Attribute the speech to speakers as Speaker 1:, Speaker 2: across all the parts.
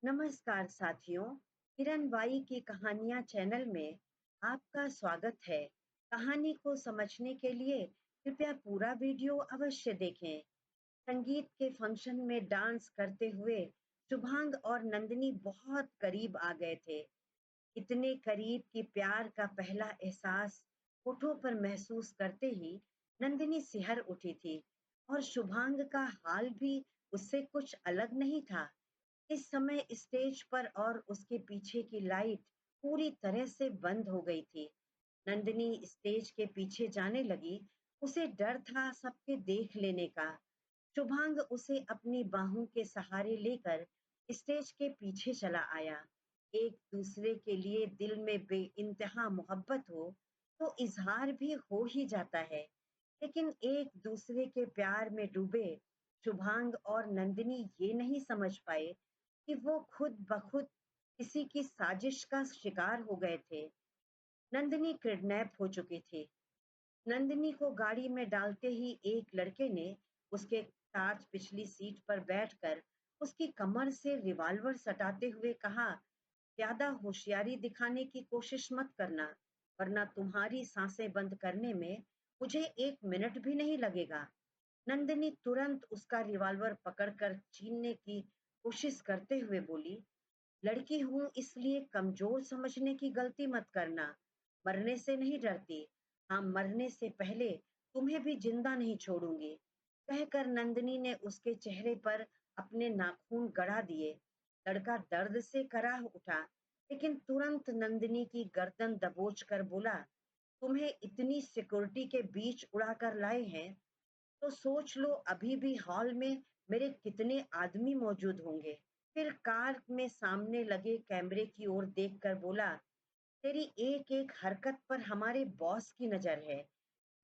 Speaker 1: नमस्कार साथियों। किरण बाई की कहानियां चैनल में आपका स्वागत है। कहानी को समझने के लिए कृपया पूरा वीडियो अवश्य देखें। संगीत के फंक्शन में डांस करते हुए शुभांग और नंदिनी बहुत करीब आ गए थे। इतने करीब कि प्यार का पहला एहसास होठों पर महसूस करते ही नंदिनी सिहर उठी थी और शुभांग का हाल भी उससे कुछ अलग नहीं था। इस समय स्टेज पर और उसके पीछे की लाइट पूरी तरह से बंद हो गई थी। नंदिनी स्टेज के पीछे जाने लगी। उसे डर था सबके देख लेने का। शुभांग उसे अपनी बाहों के सहारे लेकर स्टेज के पीछे चला आया। एक दूसरे के लिए दिल में बेइंतहा मोहब्बत हो तो इजहार भी हो ही जाता है, लेकिन एक दूसरे के प्यार में डूबे शुभांग और नंदिनी ये नहीं समझ पाए कि वो खुद ब खुद किसी की साजिश का शिकार हो गए थे। नंदिनी किडनैप हो चुकी थी। नंदिनी को गाड़ी में डालते ही एक लड़के ने उसके साथ पिछली सीट पर बैठकर उसकी कमर से रिवॉल्वर सटाते हुए कहा, ज्यादा होशियारी दिखाने की कोशिश मत करना, वरना तुम्हारी सांसें बंद करने में मुझे 1 मिनट भी नहीं लगेगा। नंदिनी तुरंत उसका रिवॉल्वर पकड़कर छीनने की कोशिश करते हुए बोली, लड़की हूं इसलिए कमजोर समझने की गलती मत करना। मरने से नहीं डरती। हाँ, मरने से पहले तुम्हें भी जिंदा नहीं छोड़ूंगी। कहकर नंदिनी ने उसके चेहरे पर अपने नाखून गड़ा दिए। लड़का दर्द से कराह उठा, लेकिन तुरंत नंदिनी की गर्दन दबोच कर बोला, तुम्हें इतनी सिक्योरिटी के बीच उड़ा कर लाए हैं तो सोच लो अभी भी हॉल में मेरे कितने आदमी मौजूद होंगे। फिर कार में सामने लगे कैमरे की ओर देखकर बोला, तेरी एक एक हरकत पर हमारे बॉस की नजर है।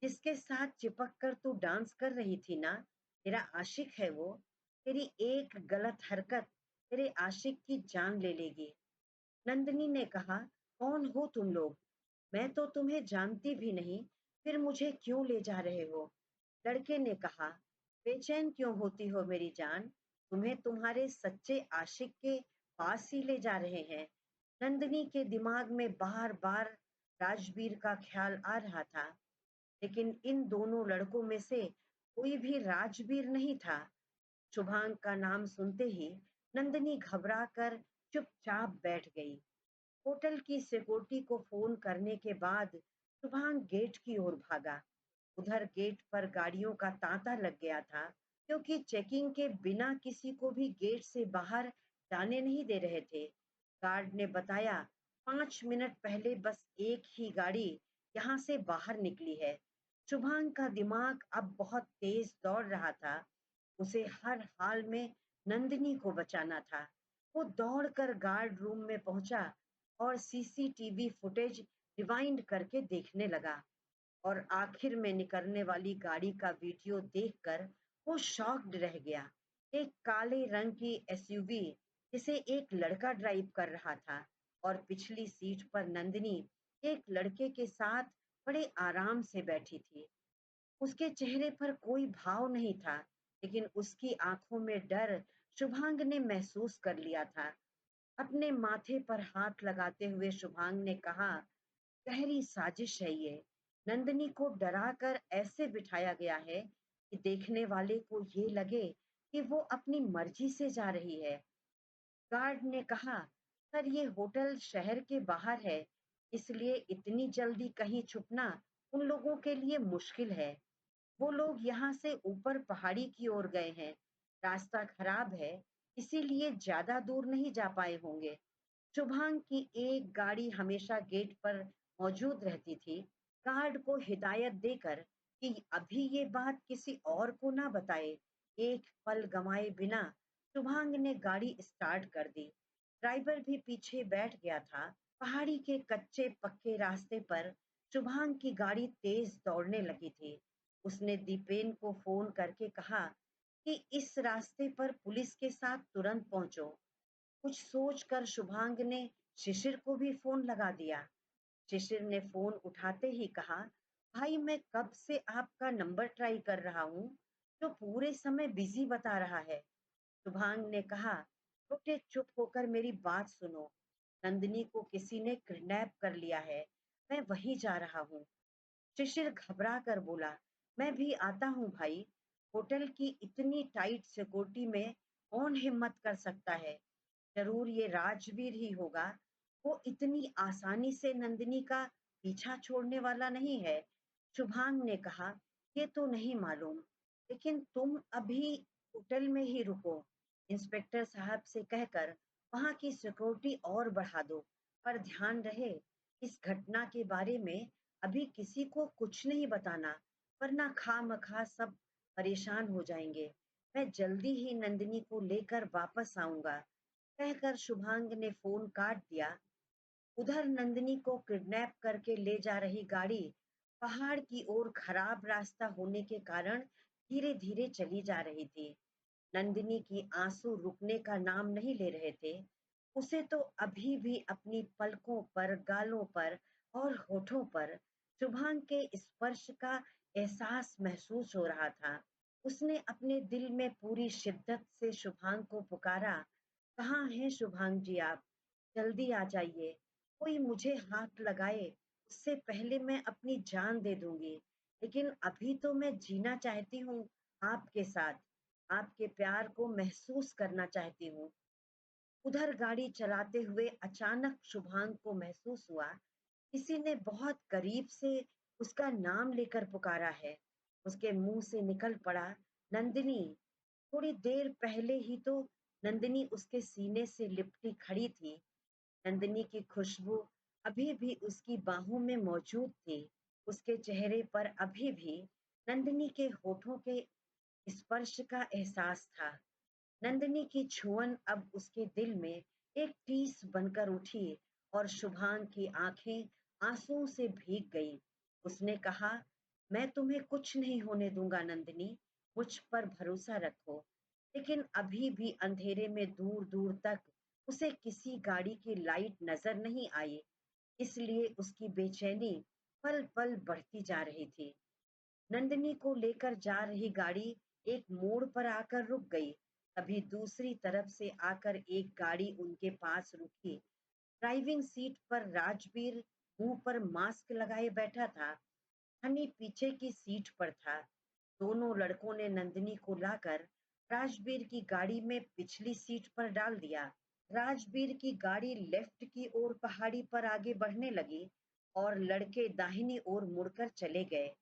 Speaker 1: जिसके साथ चिपक कर तू डांस कर रही थी ना, तेरा आशिक है वो। तेरी एक गलत हरकत तेरे आशिक की जान ले लेगी। नंदिनी ने कहा, कौन हो तुम लोग? मैं तो तुम्हें जानती भी नहीं, फिर मुझे क्यों ले जा रहे हो? लड़के ने कहा, बेचैन क्यों होती हो मेरी जान? तुम्हें तुम्हारे सच्चे आशिक के पास ही ले जा रहे हैं। नंदिनी के दिमाग में बार बार राजवीर का ख्याल आ रहा था, लेकिन इन दोनों लड़कों में से कोई भी राजवीर नहीं था। शुभांग का नाम सुनते ही नंदिनी घबराकर चुपचाप बैठ गई। होटल की सिक्योरिटी को फोन करने के बाद शुभांग गेट की ओर भागा। उधर गेट पर गाड़ियों का तांता लग गया था, क्योंकि चेकिंग के बिना किसी को भी गेट से बाहर जाने नहीं दे रहे थे। गार्ड ने बताया, 5 मिनट पहले बस एक ही गाड़ी यहाँ से बाहर निकली है। शुभांग का दिमाग अब बहुत तेज दौड़ रहा था। उसे हर हाल में नंदिनी को बचाना था। वो दौड़कर गार्ड रूम में पहुंचा और सीसीटीवी फुटेज रिवाइंड करके देखने लगा, और आखिर में निकलने वाली गाड़ी का वीडियो देखकर वो शॉक्ड रह गया। एक काले रंग की एसयूवी जिसे एक लड़का ड्राइव कर रहा था, और पिछली सीट पर नंदिनी एक लड़के के साथ बड़े आराम से बैठी थी। उसके चेहरे पर कोई भाव नहीं था, लेकिन उसकी आंखों में डर शुभांग ने महसूस कर लिया था। अपने माथे पर हाथ लगाते हुए शुभांग ने कहा, गहरी साजिश है ये। नंदिनी को डराकर ऐसे बिठाया गया है कि देखने वाले को ये लगे कि वो अपनी मर्जी से जा रही है। गार्ड ने कहा, सर ये होटल शहर के बाहर है, इसलिए इतनी जल्दी कहीं छुपना उन लोगों के लिए मुश्किल है। वो लोग यहाँ से ऊपर पहाड़ी की ओर गए हैं। रास्ता खराब है, इसीलिए ज्यादा दूर नहीं जा पाए होंगे। शुभांग की एक गाड़ी हमेशा गेट पर मौजूद रहती थी। गार्ड को हिदायत देकर कि अभी ये बात किसी और को ना बताए, एक पल गंवाए बिना शुभांग ने गाड़ी स्टार्ट कर दी। ड्राइवर भी पीछे बैठ गया था। पहाड़ी के कच्चे पक्के रास्ते पर शुभांग की गाड़ी तेज दौड़ने लगी थी। उसने दीपेन को फोन करके कहा कि इस रास्ते पर पुलिस के साथ तुरंत पहुंचो। कुछ सोचकर शुभांग ने शिशिर को भी फोन लगा दिया। शिशिर ने फोन उठाते ही कहा, भाई मैं कब से आपका नंबर ट्राई कर रहा हूँ, जो पूरे समय बिजी बता रहा है। शुभांग ने कहा, बेटे चुप होकर मेरी बात सुनो। नंदिनी को किसी ने किडनैप कर लिया है। मैं वहीं जा रहा हूँ। शिशिर घबरा कर बोला, मैं भी आता हूँ भाई। होटल की इतनी टाइट सिक्योरिटी में कौन हिम्मत कर सकता है? जरूर ये राजवीर ही होगा। वो इतनी आसानी से नंदिनी का पीछा छोड़ने वाला नहीं है। शुभांग ने कहा, ये तो नहीं मालूम, लेकिन तुम अभी होटल में ही रुको। इंस्पेक्टर साहब से कहकर वहां की सिक्योरिटी और बढ़ा दो। पर ध्यान रहे, इस घटना के बारे में अभी किसी को कुछ नहीं बताना, वरना खामखा सब परेशान हो जाएंगे। मैं जल्दी ही नंदिनी को लेकर वापस आऊंगा। कहकर शुभांग ने फोन काट दिया। उधर नंदिनी को किडनैप करके ले जा रही गाड़ी पहाड़ की ओर खराब रास्ता होने के कारण धीरे धीरे चली जा रही थी। नंदिनी की आंसू रुकने का नाम नहीं ले रहे थे। उसे तो अभी भी अपनी पलकों पर, गालों पर और होठों पर शुभांग के स्पर्श का एहसास महसूस हो रहा था। उसने अपने दिल में पूरी शिद्दत से शुभांग को पुकारा, कहाँ हैं शुभांग जी आप? जल्दी आ जाइए। कोई मुझे हाथ लगाए, उससे पहले मैं अपनी जान दे दूंगी। लेकिन अभी तो मैं जीना चाहती हूँ आपके साथ। आपके प्यार को महसूस करना चाहती हूँ। उधर गाड़ी चलाते हुए अचानक शुभांग को महसूस हुआ, किसी ने बहुत करीब से उसका नाम लेकर पुकारा है। उसके मुंह से निकल पड़ा, नंदिनी। थोड़ी देर पहले ही तो नंदिनी उसके सीने से लिपटी खड़ी थी। नंदिनी की खुशबू अभी भी उसकी बाहों में मौजूद थी। उसके चेहरे पर अभी भी नंदिनी के होठों के स्पर्श का एहसास था। नंदिनी की छुअन अब उसके दिल में एक टीस बनकर उठी और शुभांग की आंखें आंसुओं से भीग गईं। उसने कहा, मैं तुम्हें कुछ नहीं होने दूंगा नंदिनी, मुझ पर भरोसा रखो। लेकिन अभी भी अंधेरे में दूर दूर तक उसे किसी गाड़ी की लाइट नजर नहीं आई, इसलिए उसकी बेचैनी पल पल बढ़ती जा रही थी। नंदिनी को लेकर जा रही गाड़ी एक मोड़ पर आकर रुक गई। तभी दूसरी तरफ से आकर एक गाड़ी उनके पास रुकी। ड्राइविंग सीट पर राजवीर मुंह पर मास्क लगाए बैठा था। हनी पीछे की सीट पर था। दोनों लड़कों ने नंदिनी को लाकर राजवीर की गाड़ी में पिछली सीट पर डाल दिया। राजवीर की गाड़ी लेफ्ट की ओर पहाड़ी पर आगे बढ़ने लगी और लड़के दाहिनी ओर मुड़कर चले गए।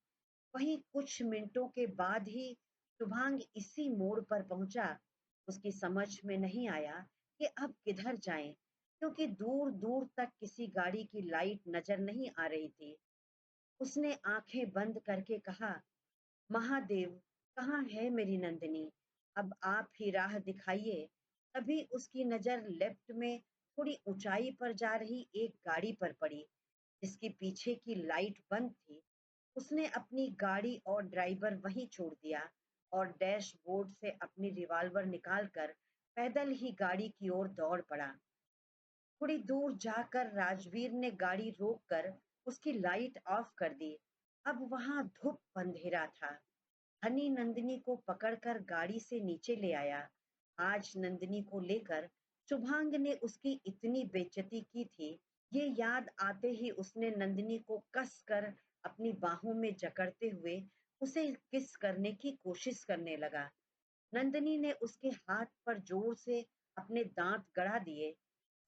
Speaker 1: वहीं कुछ मिनटों के बाद ही शुभांग इसी मोड़ पर पहुंचा। उसकी समझ में नहीं आया कि अब किधर जाएं, क्योंकि दूर दूर तक किसी गाड़ी की लाइट नजर नहीं आ रही थी। उसने आंखें बंद करके कहा, महादेव, कहाँ है मेरी नंदिनी? अब आप ही राह दिखाइए। तभी उसकी नजर लेफ्ट में थोड़ी ऊंचाई पर जा रही एक गाड़ी पर पड़ी, जिसकी पीछे की लाइट बंद थी। उसने अपनी गाड़ी और ड्राइवर वहीं छोड़ दिया और डैशबोर्ड से अपनी रिवॉल्वर निकालकर पैदल ही गाड़ी की ओर दौड़ पड़ा। थोड़ी दूर जाकर राजवीर ने गाड़ी रोककर उसकी लाइट ऑफ कर दी। अब वहां धूप अंधेरा था। हनी नंदिनी को पकड़कर गाड़ी से नीचे ले आया। आज नंदिनी को लेकर शुभांग ने उसकी इतनी बेइज्जती की थी, ये याद आते ही उसने नंदिनी को कस कर अपनी बाहों में जकड़ते हुए उसे किस करने की कोशिश करने लगा। नंदिनी ने उसके हाथ पर जोर से अपने दांत गड़ा दिए।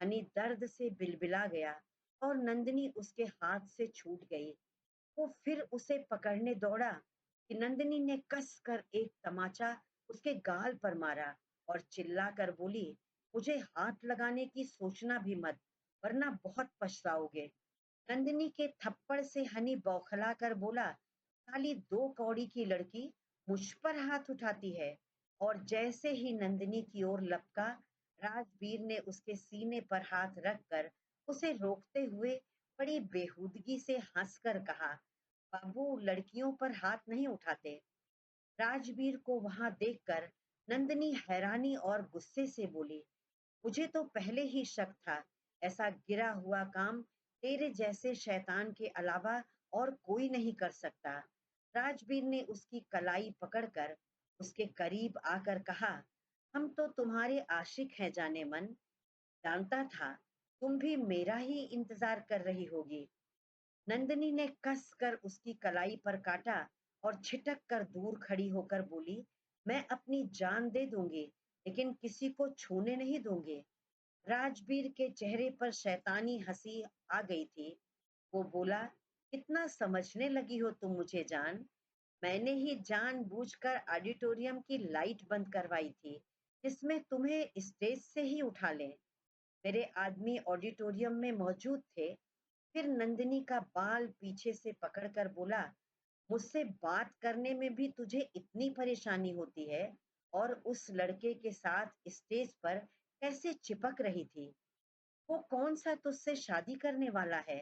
Speaker 1: हनी दर्द से बिलबिला गया और नंदिनी उसके हाथ से छूट गई। वो फिर उसे पकड़ने दौड़ा कि नंदिनी ने कस कर एक तमाचा उसके गाल पर मारा और चिल्ला कर बोली, मुझे हाथ लगाने की सोचना भी मत, वरना बहुत पछताओगे। नंदिनी के थप्पड़ से हनी बौखला कर बोला, साली दो कौड़ी की लड़की मुझ पर हाथ उठाती है। और जैसे ही नंदिनी की ओर लपका, राजवीर ने उसके सीने पर हाथ रखकर उसे रोकते हुए बड़ी बेहूदगी से हंसकर कहा, बाबू लड़कियों पर हाथ नहीं उठाते। राजवीर को वहां देखकर नंदिनी हैरानी और गुस्से से बोली, मुझे तो पहले ही शक था, ऐसा गिरा हुआ काम तेरे जैसे शैतान के अलावा और कोई नहीं कर सकता। राजवीर ने उसकी कलाई पकड़कर उसके करीब आकर कहा, हम तो तुम्हारे आशिक हैं जाने मन, जानता था तुम भी मेरा ही इंतजार कर रही होगी। नंदिनी ने कस कर उसकी कलाई पर काटा और छिटक कर दूर खड़ी होकर बोली, मैं अपनी जान दे दूंगी, लेकिन किसी को छूने नहीं दूंगी। राजवीर के चेहरे पर शैतानी हंसी आ गई थी। वो बोला, कितना समझने लगी हो तुम मुझे जान। मैंने ही जानबूझकर ऑडिटोरियम की लाइट बंद करवाई थी, जिसमें तुम्हें स्टेज से ही उठा लें। मेरे आदमी ऑडिटोरियम में मौजूद थे। फिर नंदिनी का बाल पीछे से पकड़कर बोला, मुझसे बात करने में भी तुझे इतनी परेशानी होती है, और उस लड़के के साथ स्टेज पर कैसे चिपक रही थी। वो कौन सा तुझसे शादी करने वाला है?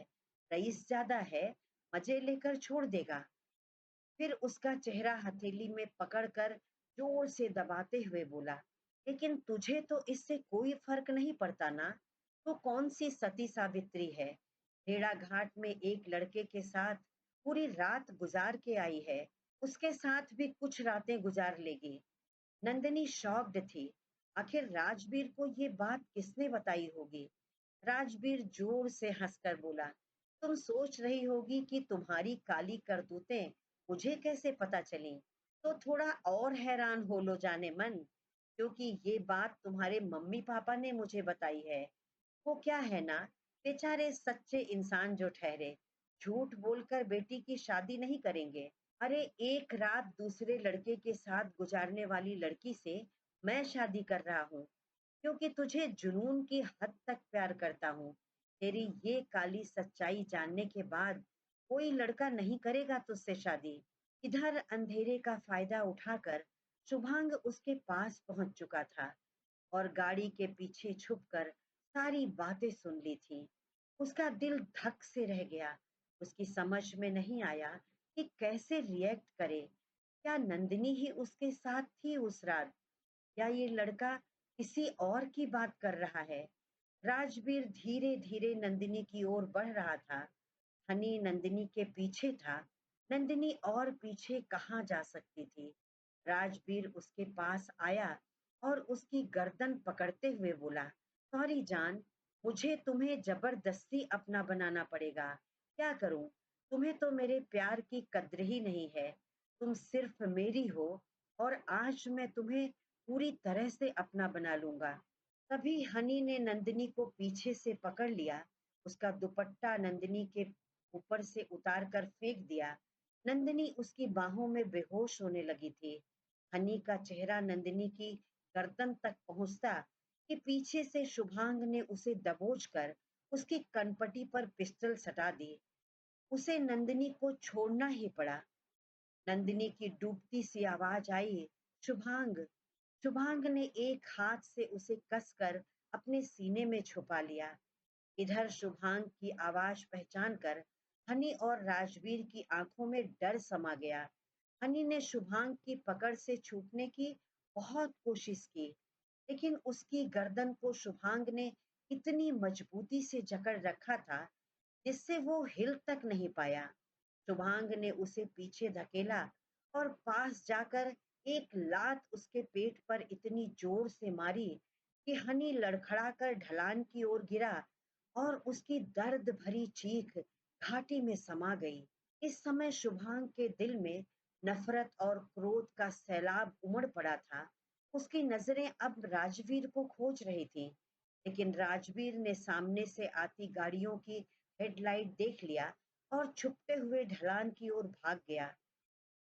Speaker 1: रईस ज्यादा है, मजे लेकर छोड़ देगा। फिर उसका चेहरा हथेली में पकड़कर जोर से दबाते हुए बोला, लेकिन तुझे तो इससे कोई फर्क नहीं पड़ता ना। तो कौन सी सती सावित्री है, भेड़ा घाट में एक लड़के के साथ पूरी रात गुजार के आई है, उसके साथ भी कुछ रातें गुजार लेगी। नंदिनी शॉक्ड थी। आखिर राजवीर को ये बात किसने बताई होगी। राजवीर जोर से हंसकर बोला, तुम सोच रही होगी कि तुम्हारी काली करतूतें मुझे कैसे पता चली, तो थोड़ा और हैरान हो लो जाने मन, क्योंकि ये बात तुम्हारे मम्मी पापा ने मुझे बताई है। वो क्या है ना, बेचारे सच्चे इंसान जो ठहरे, झूठ बोलकर बेटी की शादी नहीं करेंगे। अरे एक रात दूसरे लड़के के साथ गुजारने वाली लड़की से मैं शादी कर रहा हूँ, क्योंकि तुझे जुनून की हद तक प्यार करता हूँ। तेरी ये काली सच्चाई जानने के बाद कोई लड़का नहीं करेगा तुझसे शादी। इधर अंधेरे का फायदा उठाकर शुभांग उसके पास पहुंच चुका था और गाड़ी के पीछे छुपकर सारी बातें सुन ली थी। उसका दिल धक से रह गया। उसकी समझ में नहीं आया कि कैसे रिएक्ट करे। क्या नंदिनी ही उसके साथ थी उस रात, या ये लड़का किसी और की बात कर रहा है। राजवीर धीरे धीरे नंदिनी की ओर बढ़ रहा था। हनी नंदिनी के पीछे था। नंदिनी और पीछे कहाँ जा सकती थी। राजवीर उसके पास आया और उसकी गर्दन पकड़ते हुए बोला, सॉरी जान, मुझे तुम्हें जबरदस्ती अपना बनाना पड़ेगा। क्या करूं, तुम्हें तो मेरे प्यार की कद्र ही नहीं है। तुम सिर्फ मेरी हो, और आज मैं तुम्हें पूरी तरह से अपना बना लूंगा। तभी हनी ने नंदिनी को पीछे से पकड़ लिया। उसका दुपट्टा नंदिनी के ऊपर से उतार कर फेंक दिया। नंदिनी उसकी बाहों में बेहोश होने लगी थी। हनी का चेहरा नंदिनी की गर्दन तक पहुंचता कि पीछे से शुभांग ने उसे दबोचकर उसकी कनपटी पर पिस्टल सटा दी। उसे नंदिनी को छोड़ना ही पड़ा। नंदिनी की डूबती सी आवाज आई, शुभांग। शुभांग ने एक हाथ से उसे कसकर अपने सीने में छुपा लिया। इधर शुभांग की आवाज पहचान कर हनी और राजवीर की आंखों में डर समा गया। हनी ने शुभांग की पकड़ से छूटने की बहुत कोशिश की, लेकिन उसकी गर्दन को शुभांग ने इतनी मजबूती से जकड़ रखा था जिससे वो हिल तक नहीं पाया। शुभांग ने उसे पीछे धकेला और पास जाकर एक लात उसके पेट पर इतनी जोर से मारी कि हनी लड़खड़ाकर ढलान की ओर गिरा और उसकी दर्द भरी चीख घाटी में समा गई। इस समय शुभांग के दिल में नफरत और क्रोध का सैलाब उमड़ पड़ा था। उसकी नजरें अब राजवीर को खोज रही थीं, लेकिन राजवीर ने सामने से आती गाड़ियों की हेडलाइट देख लिया और छुपते हुए ढलान की ओर भाग गया।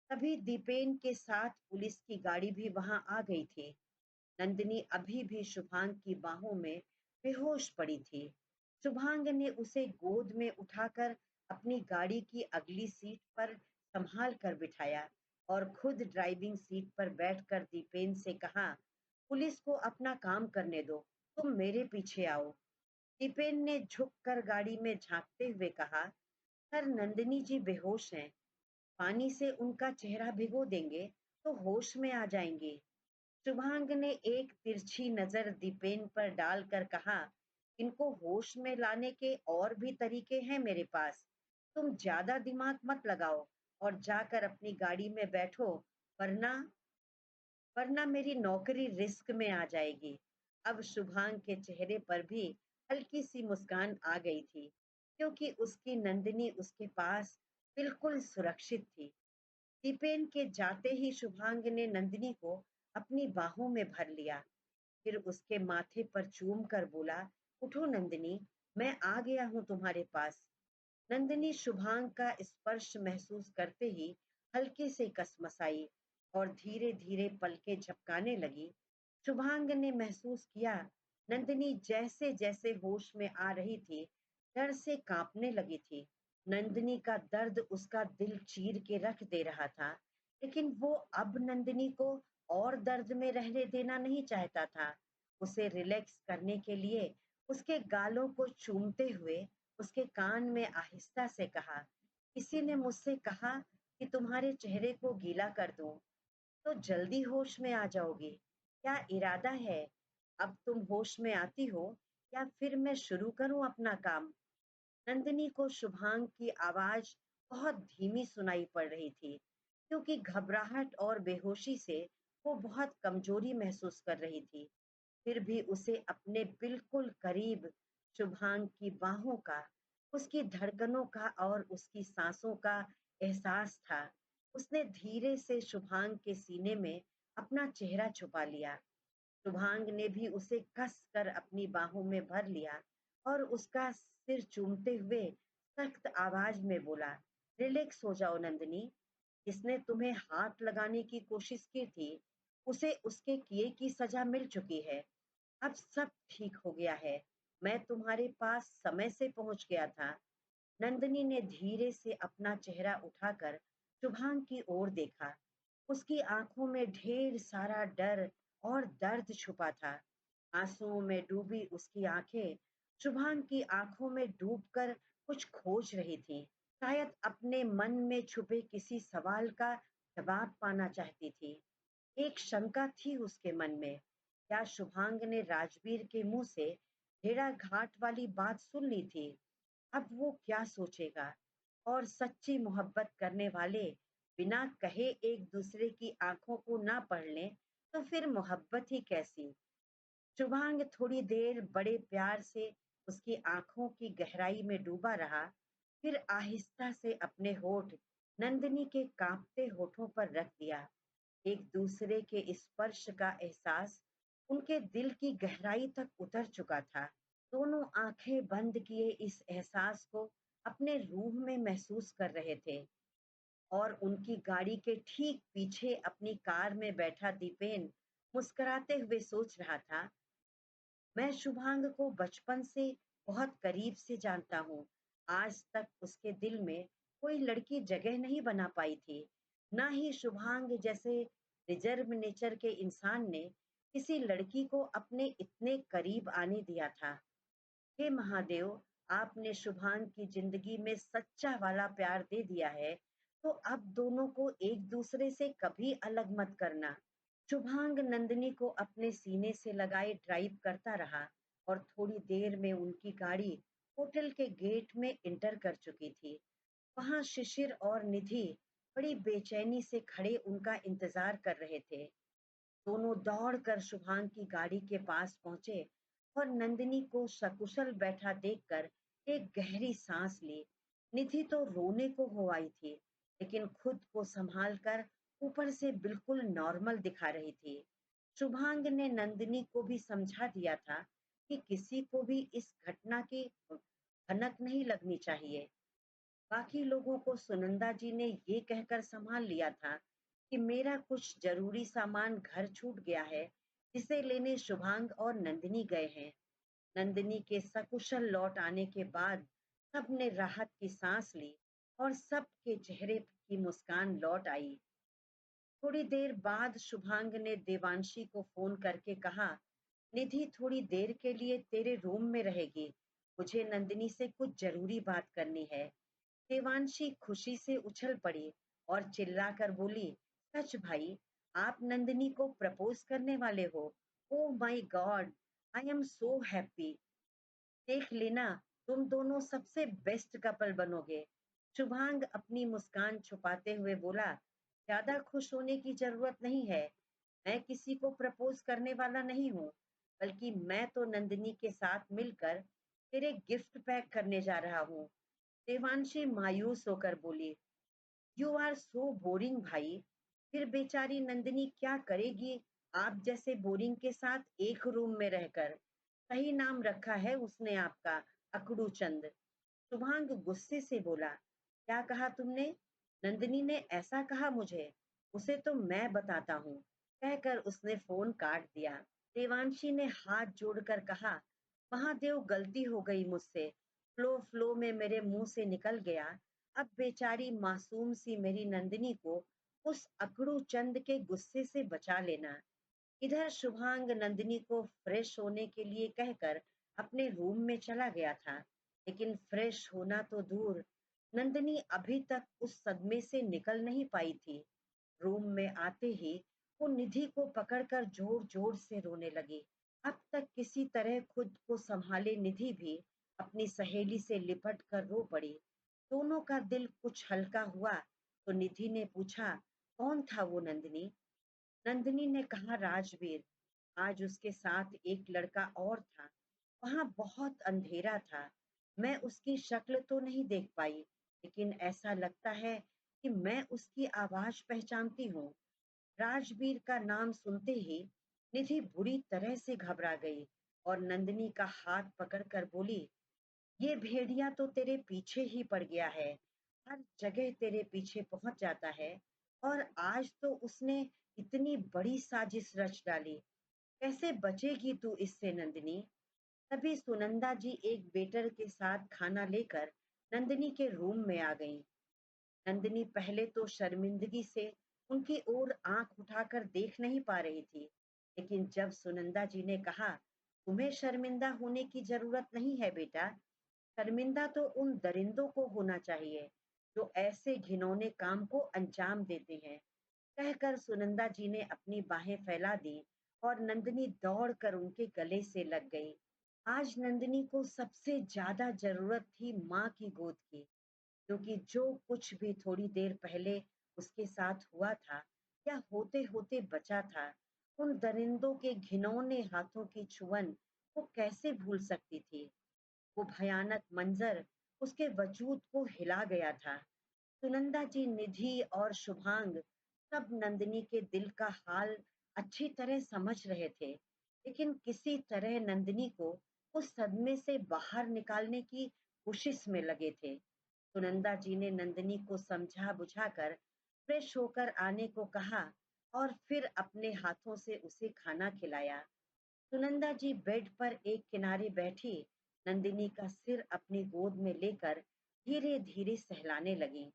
Speaker 1: तभी दीपेन के साथ पुलिस की गाड़ी भी वहां आ गई थी। नंदिनी अभी भी शुभांग की बाहों में बेहोश पड़ी थी। शुभांग ने उसे गोद में उठाकर अपनी गाड़ी की अगली सीट पर संभाल कर बिठाया और खुद ड्राइविंग सीट पर बैठकर दीपेन से कहा, पुलिस को अपना काम करने दो, तुम मेरे पीछे आओ। दीपेन ने झुककर गाड़ी में झांकते हुए कहा, सर नंदिनी जी बेहोश हैं, पानी से उनका चेहरा भिगो देंगे तो होश में आ जाएंगे। शुभांग ने एक तिरछी नजर दीपेन पर डालकर कहा, इनको होश में लाने के और भी तरीके हैं मेरे पास। तुम ज्यादा दिमाग मत लगाओ और जाकर अपनी गाड़ी में बैठो, वरना वरना मेरी नौकरी रिस्क में आ जाएगी। अब शुभांग के चेहरे पर भी हल्की सी मुस्कान आ गई थी, क्योंकि उसकी नंदिनी उसके पास बिल्कुल सुरक्षित थी। दीपेन के जाते ही शुभांग ने नंदिनी को अपनी बाहों में भर लिया। फिर उसके माथे पर चूम कर बोला, उठो नंदिनी, मैं आ गया हूँ तुम्हारे पास। नंदिनी शुभांग का स्पर्श महसूस करते ही हल्के से कसमसाई और धीरे धीरे पलकें झपकाने लगी। शुभांग ने महसूस किया नंदिनी जैसे जैसे होश में आ रही थी, डर से कांपने लगी थी। नंदिनी का दर्द उसका दिल चीर के रख दे रहा था, लेकिन वो अब नंदिनी को और दर्द में रहने देना नहीं चाहता था। उसे रिलैक्स करने के लिए उसके गालों को चूमते हुए उसके कान में आहिस्ता से कहा, किसी ने मुझसे कहा कि तुम्हारे चेहरे को गीला कर दूं, तो जल्दी होश में आ जाओगी। क्या इरादा है? अब तुम होश में आती हो या फिर मैं शुरू करूं अपना काम? नंदिनी को शुभांग की आवाज बहुत धीमी सुनाई पड़ रही थी, क्योंकि घबराहट और बेहोशी से वो बहुत कमजोरी महसूस कर रही थी। फिर भी उसे अपने बिल्कुल करीब शुभांग की बाहों का, उसकी धड़कनों का और उसकी सांसों का एहसास था। उसने धीरे से शुभांग के सीने में अपना चेहरा छुपा लिया। शुभांग ने भी उसे कस कर अपनी बाहों में भर लिया और उसका सिर चूमते हुए सख्त आवाज में बोला, रिलैक्स हो जाओ नंदिनी। जिसने तुम्हें हाथ लगाने की कोशिश की थी, उसे उसके किए की सजा मिल चुकी है। अब सब ठीक हो गया है। मैं तुम्हारे पास समय से पहुंच गया था। नंदिनी ने धीरे से अपना चेहरा उठाकर शुभांग की ओर देखा। उसकी आंखों में ढेर सारा डर और दर्द छुपा था। आंसुओं में डूबी उसकी आंखें शुभांग की आंखों में डूबकर कुछ खोज रही थी। शायद अपने मन में छुपे किसी सवाल का जवाब पाना चाहती थी। एक शंका थी उसके मन में, क्या शुभांग ने राजवीर के मुंह से भेड़ाघाट वाली बात सुन ली थी? अब वो क्या सोचेगा? और सच्ची मोहब्बत करने वाले बिना कहे एक दूसरे की आंखों को ना पढ़ लें, तो फिर मोहब्बत ही कैसी? शुभांग थोड़ी देर बड़े प्यार से उसकी आंखों की गहराई में डूबा रहा, फिर आहिस्ता से अपने होठ नंदिनी के कांपते होठों पर रख दिया। एक दूसरे के स्पर्श का एहसास उनके दिल की गहराई तक उतर चुका था। दोनों आंखें बंद किए इस एहसास को अपने रूह में महसूस कर रहे थे। और उनकी गाड़ी के ठीक पीछे अपनी कार में बैठा दीपेन मुस्कुराते हुए सोच रहा था, मैं शुभांग को बचपन से बहुत करीब से जानता हूँ। आज तक उसके दिल में कोई लड़की जगह नहीं बना पाई थी। ना ही शुभांग जैसे रिजर्व नेचर के इंसान ने किसी लड़की को अपने इतने करीब आने दिया था। हे महादेव, आपने शुभांग की जिंदगी में सच्चा वाला प्यार दे दिया है, तो अब दोनों को एक दूसरे से कभी अलग मत करना। शुभांग नंदिनी को अपने सीने से लगाए ड्राइव करता रहा और थोड़ी देर में उनकी गाड़ी होटल के गेट में इंटर कर चुकी थी। वहां शिशिर और निधि बड़ी बेचैनी से खड़े उनका इंतजार कर रहे थे। दोनों दौड़कर शुभांग की गाड़ी के पास पहुंचे और नंदिनी को सकुशल बैठा देखकर एक गहरी सांस ली। निधि तो रोने को हो आई थी, लेकिन खुद को संभाल कर ऊपर से बिल्कुल नॉर्मल दिखा रही थी। शुभांग ने नंदिनी को भी समझा दिया था कि किसी को भी इस घटना की भनक नहीं लगनी चाहिए। बाकी लोगों को सुनंदा जी ने ये कहकर संभाल लिया था कि मेरा कुछ जरूरी सामान घर छूट गया है, जिसे लेने शुभांग और नंदिनी गए हैं। नंदिनी के सकुशल लौट आने के बाद सबने राहत की सांस ली और सबके चेहरे की मुस्कान लौट आई। थोड़ी देर बाद शुभांग ने देवांशी को फोन करके कहा, निधि थोड़ी देर के लिए तेरे रूम में रहेगी, मुझे नंदिनी से कुछ जरूरी बात करनी है। देवांशी खुशी से उछल पड़ी और चिल्लाकर बोली, सच भाई, आप नंदिनी को प्रपोज करने वाले हो? Oh my God, I am so happy. देख लेना, तुम दोनों सबसे बेस्ट कपल बनोगे। शुभांग अपनी मुस्कान छुपाते हुए बोला, ज्यादा खुश होने की जरूरत नहीं है। मैं किसी को प्रपोज करने वाला नहीं हूँ, बल्कि मैं तो नंदिनी के साथ मिलकर तेरे गिफ्ट पैक करने जा रहा हूँ। देवांशी मायूस होकर बोली, यू आर सो बोरिंग भाई। फिर बेचारी नंदिनी क्या करेगी आप जैसे बोरिंग के साथ एक रूम में रहकर। सही नाम रखा है उसने आपका, अकड़ू चंद। शुभांग गुस्से से बोला, क्या कहा तुमने? नंदिनी ने ऐसा कहा मुझे? उसे तो मैं बताता हूँ। कहकर उसने फोन काट दिया। देवांशी ने हाथ जोड़कर कहा, महादेव गलती हो गई मुझसे, फ्लो फ्लो में मेरे मुंह से निकल गया। अब बेचारी मासूम सी मेरी नंदिनी को उस अकड़ू चंद के गुस्से से बचा लेना। इधर शुभांग नंदिनी को फ्रेश होने के लिए कहकर अपने रूम में चला गया था, लेकिन फ्रेश होना तो दूर, नंदिनी अभी तक उस सदमे से निकल नहीं पाई थी। रूम में आते ही वो निधि को पकड़कर जोर जोर से रोने लगी। अब तक किसी तरह खुद को संभाले निधि भी अपनी सहेली से लिपट कर रो पड़ी। दोनों का दिल कुछ हल्का हुआ तो निधि ने पूछा, कौन था वो नंदिनी? नंदिनी ने कहा, राजवीर। आज उसके साथ एक लड़का और था। वहां बहुत अंधेरा था। मैं उसकी शक्ल तो नहीं देख पाई, लेकिन ऐसा लगता है कि मैं उसकी आवाज पहचानती हूँ। राजवीर का नाम सुनते ही निधि बुरी तरह से घबरा गई और नंदिनी का हाथ पकड़कर बोली, ये भेड़िया तो तेरे पीछे ही पड़ गया है, हर जगह तेरे पीछे पहुंच जाता है। और आज तो उसने इतनी बड़ी साजिश रच डाली। कैसे बचेगी तू इससे नंदिनी? तभी सुनंदा जी एक वेटर के साथ खाना लेकर नंदिनी के रूम में आ गईं। नंदिनी पहले तो शर्मिंदगी से उनकी ओर आंख उठाकर देख नहीं पा रही थी, लेकिन जब सुनंदा जी ने कहा, तुम्हें शर्मिंदा होने की जरूरत नहीं है बेटा, शर्मिंदा तो उन दरिंदों को होना चाहिए जो ऐसे घिनौने काम को अंजाम देते हैं। कहकर सुनंदा जी ने अपनी बाहें फैला दी और नंदिनी दौड़कर उनके गले से लग गई। आज नंदिनी को सबसे ज्यादा जरूरत थी माँ की गोद की, क्योंकि जो कुछ भी थोड़ी देर पहले उसके साथ हुआ था या होते होते बचा था, उन दरिंदों के घिनौने हाथों की छुअन वो कैसे भूल सकती थी? वो भयानक मंजर उसके वजूद को हिला गया था। सुनंदा जी, निधि और शुभांग सब नंदिनी के दिल का हाल अच्छी तरह समझ रहे थे, लेकिन किसी तरह नंदिनी को उस सदमे से बाहर निकालने की कोशिश में लगे थे। सुनंदा जी ने नंदिनी को समझा बुझाकर फ्रेश होकर आने को कहा और फिर अपने हाथों से उसे खाना खिलाया। सुनंदा जी बेड पर एक किनारे बैठी नंदिनी का सिर अपनी गोद में लेकर धीरे धीरे सहलाने लगी।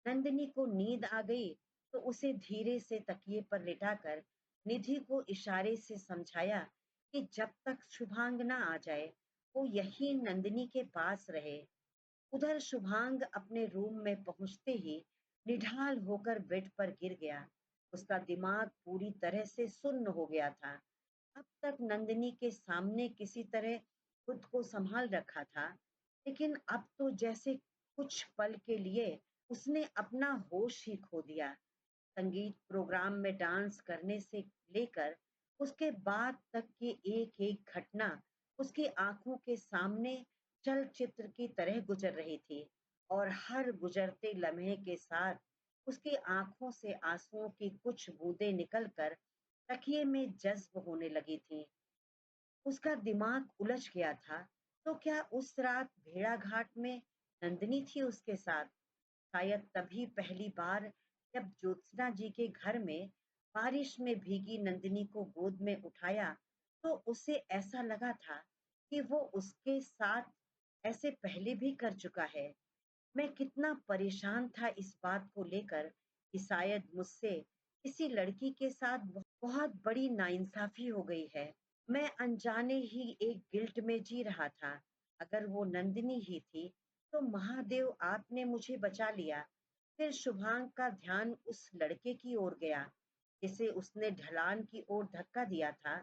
Speaker 1: नंदिनी को नींद आ गई तो उसे धीरे से तकिए पर लिटाकर निधि को इशारे से समझाया कि जब तक शुभांग ना आ जाए वो यही नंदिनी के पास रहे। उधर शुभांग अपने रूम में पहुंचते ही निढाल होकर बेड पर गिर गया। उसका दिमाग पूरी तरह से सुन्न हो गया था। अब तक नंदिनी के सामने किसी तरह खुद को संभाल रखा था, लेकिन अब तो जैसे कुछ पल के लिए उसने अपना होश ही खो दिया। संगीत प्रोग्राम में डांस करने से लेकर उसके बाद तक की एक एक घटना उसकी आंखों के सामने चलचित्र की तरह गुजर रही थी और हर गुजरते लम्हे के साथ उसकी आंखों से आंसुओं की कुछ बूंदें निकलकर तकिए में जज्ब होने लगी थी। उसका दिमाग उलझ गया था। तो क्या उस रात भेड़ाघाट में नंदिनी थी उसके साथ? शायद तभी पहली बार जब ज्योत्सना जी के घर में बारिश में भीगी नंदिनी को गोद में उठाया तो उसे ऐसा लगा था कि वो उसके साथ ऐसे पहले भी कर चुका है। मैं कितना परेशान था इस बात को लेकर कि शायद मुझसे किसी लड़की के साथ बहुत बड़ी नाइंसाफी हो गई है। मैं अनजाने ही एक गिल्ट में जी रहा था। अगर वो नंदिनी ही थी तो महादेव आपने मुझे बचा लिया। फिर शुभांग का ध्यान उस लड़के की ओर गया जिसे उसने ढलान की ओर धक्का दिया था।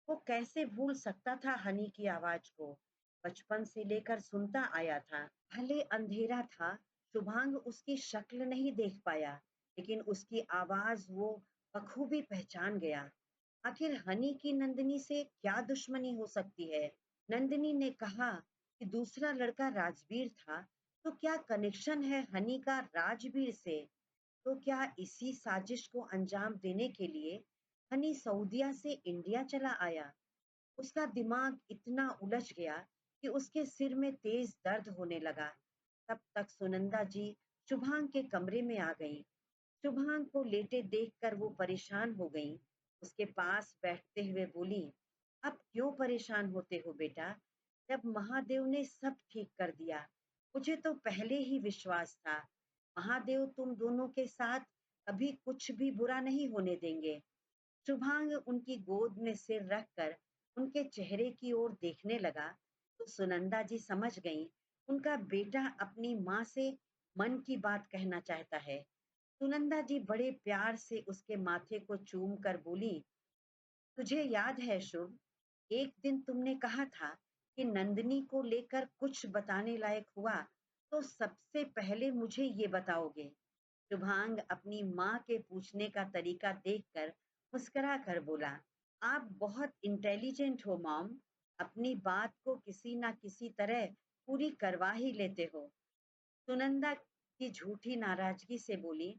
Speaker 1: वो कैसे भूल सकता था हनी की आवाज को? बचपन से लेकर सुनता आया था। भले अंधेरा था, शुभांग उसकी शक्ल नहीं देख पाया, लेकिन उसकी आवाज वो बखूबी पहचान गया। आखिर हनी की नंदिनी से क्या दुश्मनी हो सकती है? नंदिनी ने कहा कि दूसरा लड़का राजवीर था, तो क्या कनेक्शन है हनी का राजवीर से? तो क्या इसी साजिश को अंजाम देने के लिए हनी सऊदिया से इंडिया चला आया? उसका दिमाग इतना उलझ गया कि उसके सिर में तेज दर्द होने लगा। तब तक सुनंदा जी शुभांग के कमरे में आ गईं। शुभांग को लेटे देखकर वो परेशान हो गईं। उसके पास बैठते हुए बोली, अब क्यों परेशान होते हो बेटा? जब महादेव ने सब ठीक कर दिया, मुझे तो पहले ही विश्वास था। महादेव तुम दोनों के साथ कभी कुछ भी बुरा नहीं होने देंगे। शुभांग उनकी गोद में सिर रखकर उनके चेहरे की ओर देखने लगा, तो सुनंदा जी समझ गईं उनका बेटा अपनी माँ से मन की बात कहना चाहता है। सुनंदा जी बड़े प्यार से उसके माथे को चूम कर बोली, तुझे याद है शुभ, एक दिन तुमने कहा था कि नंदिनी को लेकर कुछ बताने लायक हुआ तो सबसे पहले मुझे ये बताओगे। शुभांग अपनी माँ के पूछने का तरीका देखकर मुस्कुरा कर बोला, आप बहुत इंटेलिजेंट हो मॉम, अपनी बात को किसी ना किसी तरह पूरी करवा ही लेते हो। सुनंदा की झूठी नाराजगी से बोली,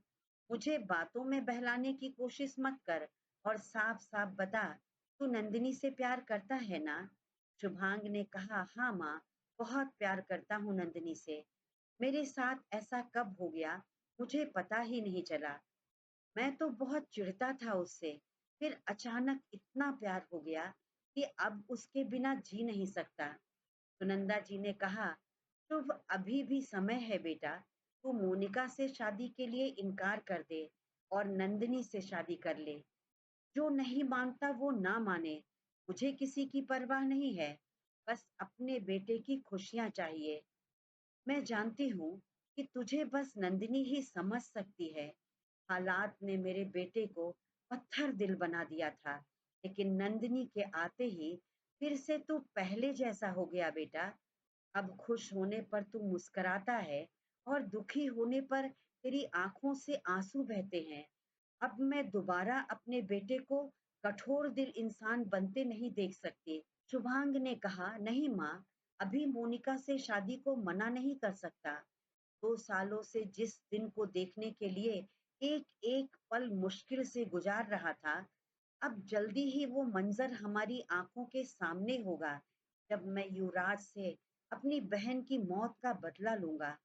Speaker 1: मुझे बातों में बहलाने की कोशिश मत कर और साफ साफ बता, तू नंदिनी से प्यार करता है ना? शुभांग ने कहा, हाँ माँ, बहुत प्यार करता हूँ नंदिनी से। मेरे साथ ऐसा कब हो गया, मुझे पता ही नहीं चला। मैं तो बहुत चिढ़ता था उससे, फिर अचानक इतना प्यार हो गया कि अब उसके बिना जी नहीं सकता। सुनंदा जी ने कहा, तो अभी भी समय है बेटा, तू मोनिका से शादी के लिए इनकार कर दे और नंदिनी से शादी कर ले। जो नहीं मानता वो ना माने, मुझे किसी की परवाह नहीं है, बस अपने बेटे की खुशियां चाहिए। मैं जानती हूँ कि तुझे बस नंदिनी ही समझ सकती है। हालात ने मेरे बेटे को पत्थर दिल बना दिया था, लेकिन नंदिनी के आते ही फिर से तू पहले जैसा हो गया बेटा। अब खुश होने पर तू मुस्कुराता है और दुखी होने पर तेरी आंखों से आंसू बहते हैं। अब मैं दोबारा अपने बेटे को कठोर दिल इंसान बनते नहीं देख सकती। शुभांग ने कहा, नहीं माँ, अभी मोनिका से शादी को मना नहीं कर सकता। 2 सालों से जिस दिन को देखने के लिए एक एक पल मुश्किल से गुजार रहा था, अब जल्दी ही वो मंजर हमारी आंखों के सामने होगा, जब मैं युवराज से अपनी बहन की मौत का बदला लूंगा।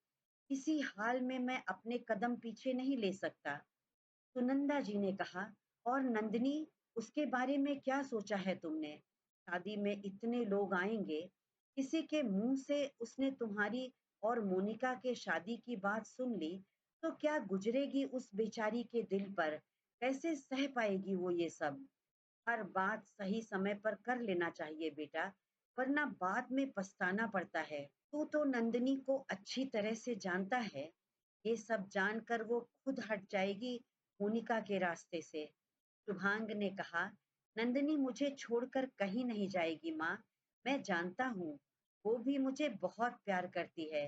Speaker 1: किसी हाल में मैं अपने कदम पीछे नहीं ले सकता। सुनंदा जी ने कहा, और नंदिनी, उसके बारे में क्या सोचा है तुमने? शादी में इतने लोग आएंगे, किसी के मुंह से उसने तुम्हारी और मोनिका के शादी की बात सुन ली, तो क्या गुजरेगी उस बेचारी के दिल पर? कैसे सह पाएगी वो ये सब? हर बात सही समय पर कर लेना चाहिए बेटा, वरना बाद में पछताना पड़ता है। तू तो नंदिनी को अच्छी तरह से जानता है, ये सब जानकर वो खुद हट जाएगी मोनिका के रास्ते से। शुभांग ने कहा, नंदिनी मुझे छोड़कर कहीं नहीं जाएगी माँ, मैं जानता हूँ, वो भी मुझे बहुत प्यार करती है।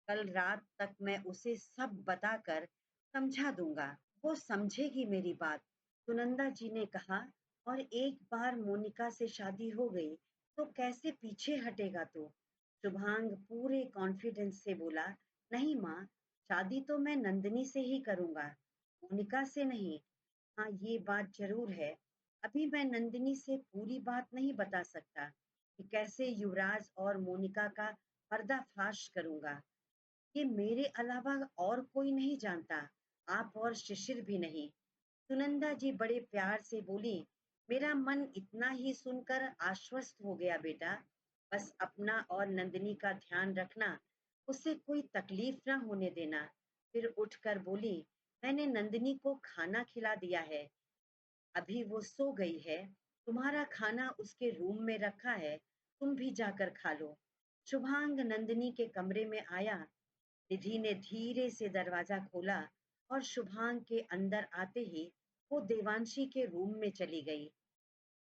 Speaker 1: कल रात तक मैं उसे सब बताकर समझा दूंगा, वो समझेगी मेरी बात। सुनंदा जी ने कहा, और एक बार मोनिका से शादी हो गई तो कैसे पीछे हटेगा तू? शुभांग पूरे कॉन्फिडेंस से बोला, नहीं माँ, शादी तो मैं नंदिनी से ही करूंगा, मोनिका से नहीं। हाँ, ये बात जरूर है, अभी मैं नंदिनी से पूरी बात नहीं बता सकता कि कैसे युवराज और मोनिका का पर्दाफाश करूंगा। ये मेरे अलावा और कोई नहीं जानता, आप और शिशिर भी नहीं। सुनंदा जी बड़े प्यार से बोली, मेरा मन इतना ही सुनकर आश्वस्त हो गया बेटा। बस अपना और नंदिनी का ध्यान रखना, उसे कोई तकलीफ ना होने देना। फिर उठकर बोली, मैंने नंदिनी को खाना खिला दिया है, अभी वो सो गई है। तुम्हारा खाना उसके रूम में रखा है, तुम भी जाकर खा लो। शुभांग नंदिनी के कमरे में आया। निधि ने धीरे से दरवाजा खोला और शुभांग के अंदर आते ही वो देवांशी के रूम में चली गई।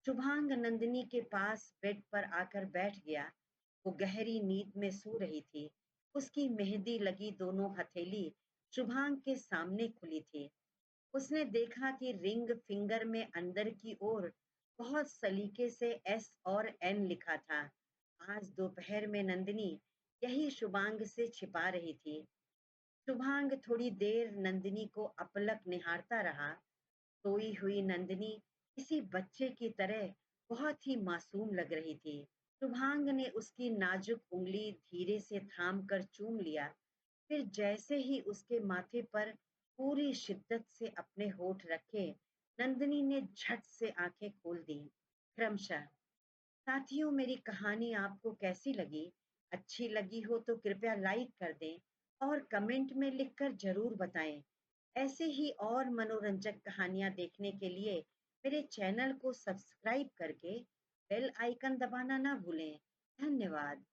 Speaker 1: शुभांग नंदिनी के पास बेड पर आकर बैठ गया। वो गहरी नींद में सो रही थी। उसकी मेहंदी लगी दोनों हथेली शुभांग के सामने खुली थी। उसने देखा कि रिंग फिंगर में अंदर की ओर बहुत सलीके से एस और एन लिखा था। आज दोपहर में नंदिनी यही शुभांग से छिपा रही थी। शुभांग थोड़ी देर नंदिनी को अपलक निहारता रहा। सोई हुई नंदिनी किसी बच्चे की तरह बहुत ही मासूम लग रही थी। शुभांग ने उसकी नाजुक उंगली धीरे से थाम कर चूम लिया। फिर जैसे ही उसके माथे पर पूरी शिद्दत से अपने होठ रखे, नंदिनी ने झट से आंखें खोल दी। क्रमशः। साथियों, मेरी कहानी आपको कैसी लगी? अच्छी लगी हो तो कृपया लाइक कर दें और कमेंट में लिखकर जरूर बताएं। ऐसे ही और मनोरंजक कहानियां देखने के लिए मेरे चैनल को सब्सक्राइब करके बेल आइकन दबाना ना भूलें। धन्यवाद।